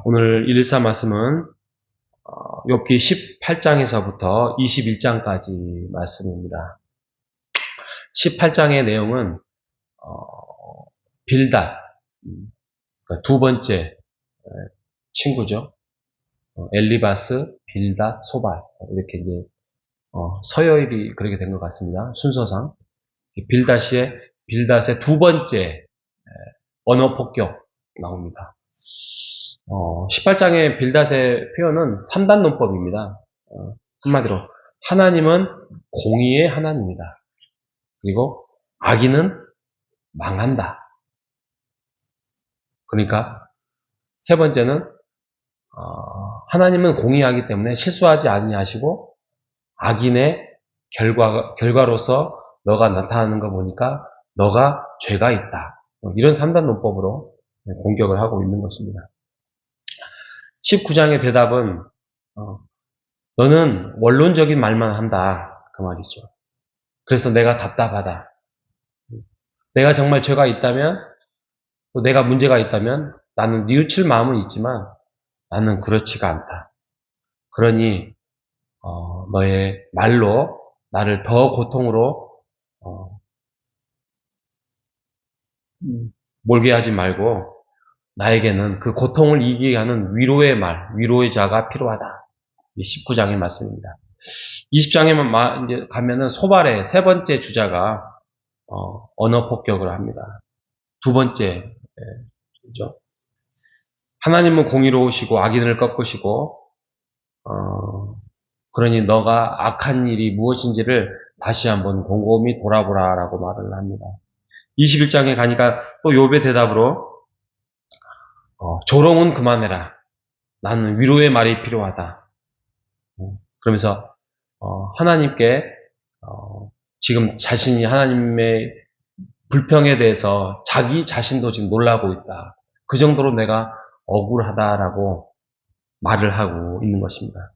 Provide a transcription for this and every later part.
오늘 114 말씀은 욥기 18장에서부터 21장까지 말씀입니다. 18장의 내용은 빌닷, 그러니까 두 번째 친구죠. 엘리바스, 빌닷, 소발 이렇게 이제 서열이 그렇게 된 것 같습니다. 순서상 빌닷의 두 번째 언어 폭격 나옵니다. 18장의 빌닷의 표현은 3단 논법입니다. 한마디로 하나님은 공의의 하나님이다. 그리고 악인은 망한다. 그러니까 세 번째는 하나님은 공의하기 때문에 실수하지 아니하시고 악인의 결과로서 너가 나타나는 거 보니까 너가 죄가 있다. 이런 3단 논법으로 공격을 하고 있는 것입니다. 19장의 대답은 너는 원론적인 말만 한다. 그 말이죠. 그래서 내가 답답하다. 내가 정말 죄가 있다면 또 내가 문제가 있다면 나는 뉘우칠 마음은 있지만 나는 그렇지가 않다. 그러니 너의 말로 나를 더 고통으로 몰게 하지 말고 나에게는 그 고통을 이기게 하는 위로의 말, 위로의 자가 필요하다. 19장의 말씀입니다. 20장에만 이제 가면은 소발의 세 번째 주자가 언어 폭격을 합니다. 두 번째 죠. 하나님은 공의로우시고 악인을 꺾으시고 그러니 너가 악한 일이 무엇인지를 다시 한번 곰곰이 돌아보라라고 말을 합니다. 21장에 가니까 또 욥의 대답으로 조롱은 그만해라. 나는 위로의 말이 필요하다. 그러면서 하나님께 지금 자신이 하나님의 불평에 대해서 자기 자신도 지금 놀라고 있다. 그 정도로 내가 억울하다라고 말을 하고 있는 것입니다.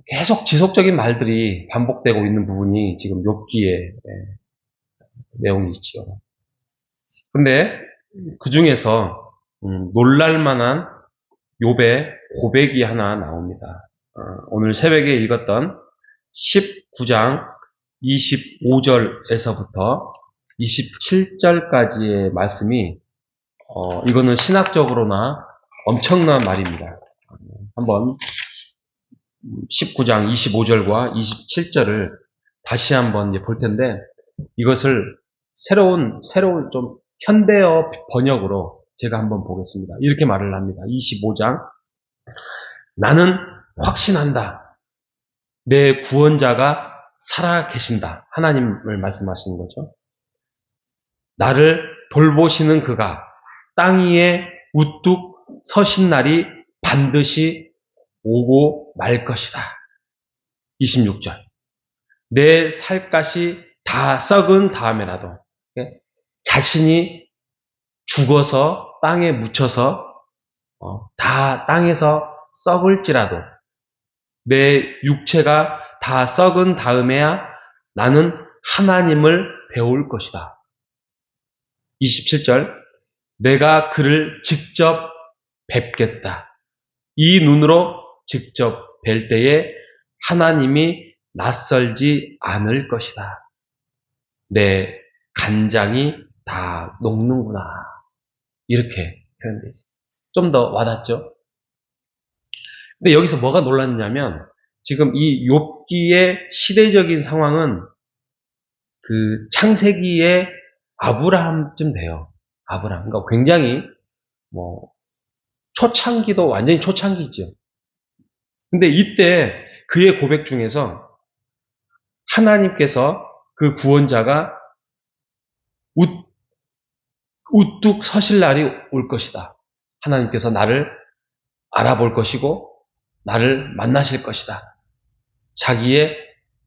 계속 지속적인 말들이 반복되고 있는 부분이 지금 욥기의 내용이 있죠. 근데 그 중에서 놀랄만한 욥의 고백이 하나 나옵니다. 오늘 새벽에 읽었던 19장 25절에서부터 27절까지의 말씀이 이거는 신학적으로나 엄청난 말입니다. 한번 19장 25절과 27절을 다시 한번 이제 볼 텐데 이것을 새로운 좀 현대어 번역으로 제가 한번 보겠습니다. 이렇게 말을 합니다. 25장 나는 확신한다. 내 구원자가 살아 계신다. 하나님을 말씀하시는 거죠. 나를 돌보시는 그가 땅 위에 우뚝 서신 날이 반드시 오고 말 것이다. 26절 내 살갗이 다 썩은 다음에라도 자신이 죽어서 땅에 묻혀서 다 땅에서 썩을지라도 내 육체가 다 썩은 다음에야 나는 하나님을 배울 것이다. 27절 내가 그를 직접 뵙겠다. 이 눈으로 직접 뵐 때에 하나님이 낯설지 않을 것이다. 내 간장이 다 녹는구나. 이렇게 표현되어 있습니다. 좀 더 와닿죠? 근데 여기서 뭐가 놀랐냐면 지금 이 욥기의 시대적인 상황은 그 창세기의 아브라함쯤 돼요. 아브라함. 그러니까 굉장히 초창기도 완전히 초창기죠. 근데 이때 그의 고백 중에서 하나님께서 그 구원자가 우뚝 서실 날이 올 것이다. 하나님께서 나를 알아볼 것이고 나를 만나실 것이다. 자기의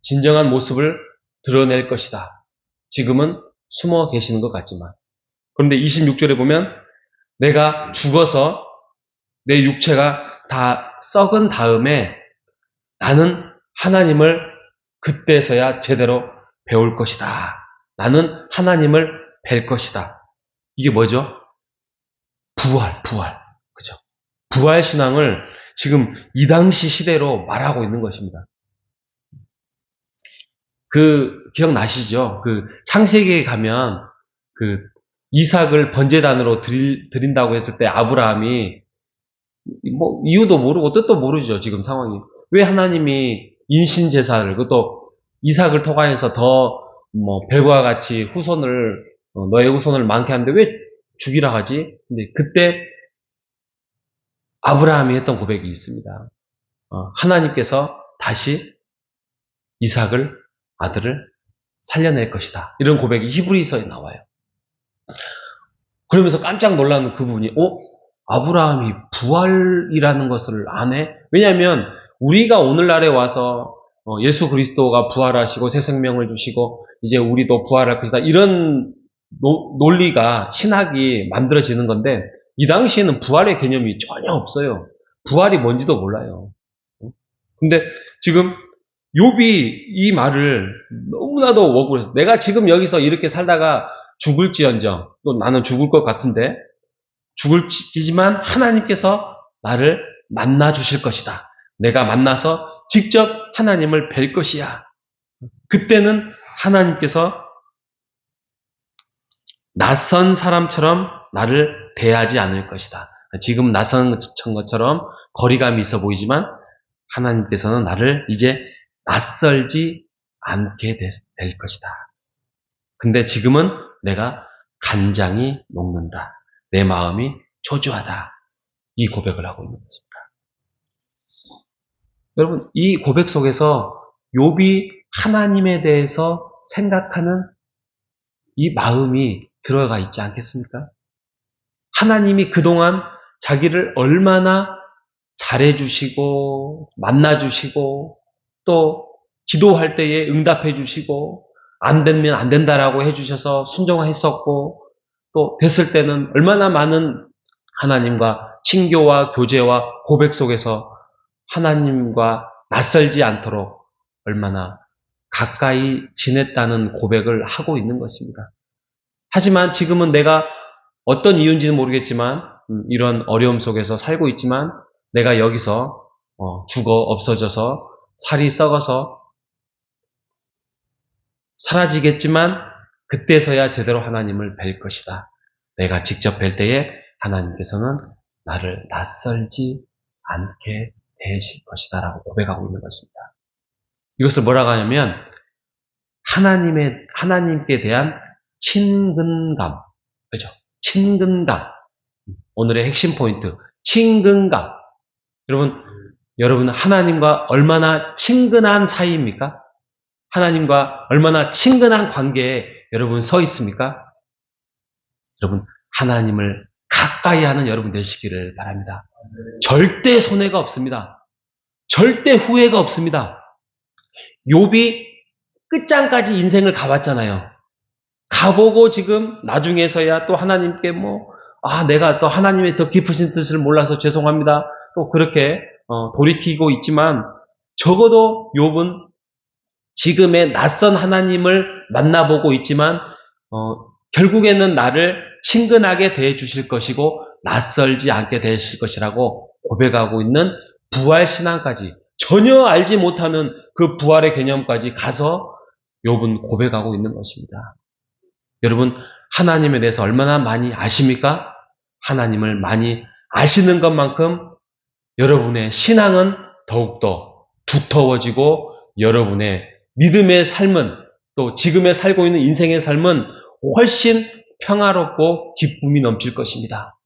진정한 모습을 드러낼 것이다. 지금은 숨어 계시는 것 같지만 그런데 26절에 보면 내가 죽어서 내 육체가 다 썩은 다음에 나는 하나님을 그때서야 제대로 배울 것이다. 나는 하나님을 뵐 것이다. 이게 뭐죠? 부활. 그죠? 부활 신앙을 지금 이 당시 시대로 말하고 있는 것입니다. 기억나시죠? 창세기에 가면, 이삭을 번제단으로 드린다고 했을 때 아브라함이, 이유도 모르고 뜻도 모르죠, 지금 상황이. 왜 하나님이 인신제사를, 그것도 이삭을 통하여서 별과 같이 너의 후손을 많게 하는데 왜 죽이라 하지? 근데 그때 아브라함이 했던 고백이 있습니다. 하나님께서 다시 아들을 살려낼 것이다. 이런 고백이 히브리서에 나와요. 그러면서 깜짝 놀라는 그분이, 아브라함이 부활이라는 것을 안 해? 왜냐하면 우리가 오늘날에 와서 예수 그리스도가 부활하시고 새 생명을 주시고 이제 우리도 부활할 것이다. 이런 논리가, 신학이 만들어지는 건데 이 당시에는 부활의 개념이 전혀 없어요. 부활이 뭔지도 몰라요. 근데 지금 욥이 이 말을 너무나도 억울해요. 내가 지금 여기서 이렇게 살다가 죽을지언정, 또 나는 죽을 것 같은데 죽을지지만 하나님께서 나를 만나 주실 것이다. 내가 만나서 직접 하나님을 뵐 것이야. 그때는 하나님께서 낯선 사람처럼 나를 대하지 않을 것이다. 지금 낯선 것처럼 거리감이 있어 보이지만 하나님께서는 나를 이제 낯설지 않게 될 것이다. 근데 지금은 내가 간장이 녹는다. 내 마음이 초조하다. 이 고백을 하고 있는 것입니다. 여러분, 이 고백 속에서 욥이 하나님에 대해서 생각하는 이 마음이 들어가 있지 않겠습니까? 하나님이 그동안 자기를 얼마나 잘해주시고 만나주시고 또 기도할 때에 응답해주시고 안 되면 안 된다라고 해주셔서 순종했었고 또 됐을 때는 얼마나 많은 하나님과 친교와 교제와 고백 속에서 하나님과 낯설지 않도록 얼마나 가까이 지냈다는 고백을 하고 있는 것입니다. 하지만 지금은 내가 어떤 이유인지는 모르겠지만 이런 어려움 속에서 살고 있지만 내가 여기서 죽어 없어져서 살이 썩어서 사라지겠지만 그때서야 제대로 하나님을 뵐 것이다. 내가 직접 뵐 때에 하나님께서는 나를 낯설지 않게 되실 것이다 라고 고백하고 있는 것입니다. 이것을 뭐라고 하냐면 하나님께 대한 친근감, 그렇죠? 친근감. 오늘의 핵심 포인트, 친근감. 여러분 하나님과 얼마나 친근한 사이입니까? 하나님과 얼마나 친근한 관계에 여러분 서 있습니까? 여러분 하나님을 가까이 하는 여러분 되시기를 바랍니다. 절대 손해가 없습니다. 절대 후회가 없습니다. 욥이 끝장까지 인생을 가봤잖아요. 가보고 지금 나중에서야 또 하나님께 내가 또 하나님의 더 깊으신 뜻을 몰라서 죄송합니다. 또 그렇게 돌이키고 있지만 적어도 욥은 지금의 낯선 하나님을 만나보고 있지만 결국에는 나를 친근하게 대해주실 것이고 낯설지 않게 되실 것이라고 고백하고 있는 부활신앙까지 전혀 알지 못하는 그 부활의 개념까지 가서 욥은 고백하고 있는 것입니다. 여러분 하나님에 대해서 얼마나 많이 아십니까? 하나님을 많이 아시는 것만큼 여러분의 신앙은 더욱더 두터워지고 여러분의 믿음의 삶은 또 지금에 살고 있는 인생의 삶은 훨씬 평화롭고 기쁨이 넘칠 것입니다.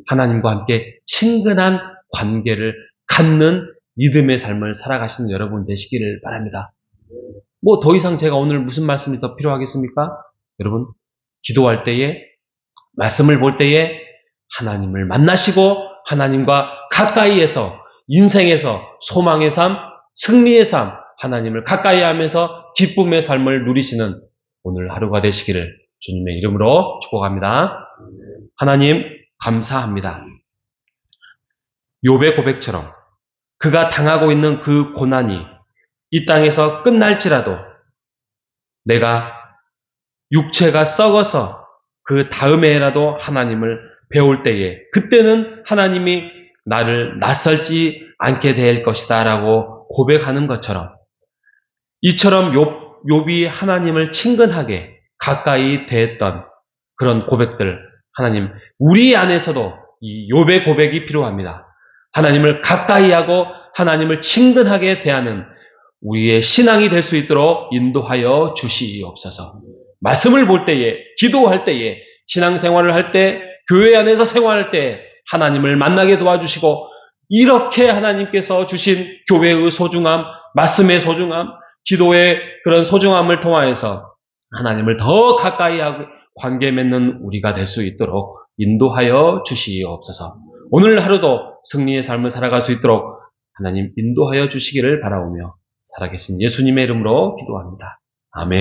하나님과 함께 친근한 관계를 갖는 믿음의 삶을 살아가시는 여러분 되시기를 바랍니다. 더 이상 제가 오늘 무슨 말씀이 더 필요하겠습니까? 여러분 기도할 때에 말씀을 볼 때에 하나님을 만나시고 하나님과 가까이에서 인생에서 소망의 삶, 승리의 삶, 하나님을 가까이 하면서 기쁨의 삶을 누리시는 오늘 하루가 되시기를 주님의 이름으로 축복합니다. 하나님 감사합니다. 욥의 고백처럼 그가 당하고 있는 그 고난이 이 땅에서 끝날지라도 내가 육체가 썩어서 그 다음에라도 하나님을 배울 때에 그때는 하나님이 나를 낯설지 않게 될 것이다 라고 고백하는 것처럼 이처럼 욥이 하나님을 친근하게 가까이 대했던 그런 고백들 하나님 우리 안에서도 이 욥의 고백이 필요합니다. 하나님을 가까이 하고 하나님을 친근하게 대하는 우리의 신앙이 될 수 있도록 인도하여 주시옵소서. 말씀을 볼 때에 기도할 때에 신앙생활을 할 때 교회 안에서 생활할 때 하나님을 만나게 도와주시고 이렇게 하나님께서 주신 교회의 소중함, 말씀의 소중함, 기도의 그런 소중함을 통하여서 하나님을 더 가까이 하고 관계 맺는 우리가 될 수 있도록 인도하여 주시옵소서. 오늘 하루도 승리의 삶을 살아갈 수 있도록 하나님 인도하여 주시기를 바라오며 살아계신 예수님의 이름으로 기도합니다. 아멘.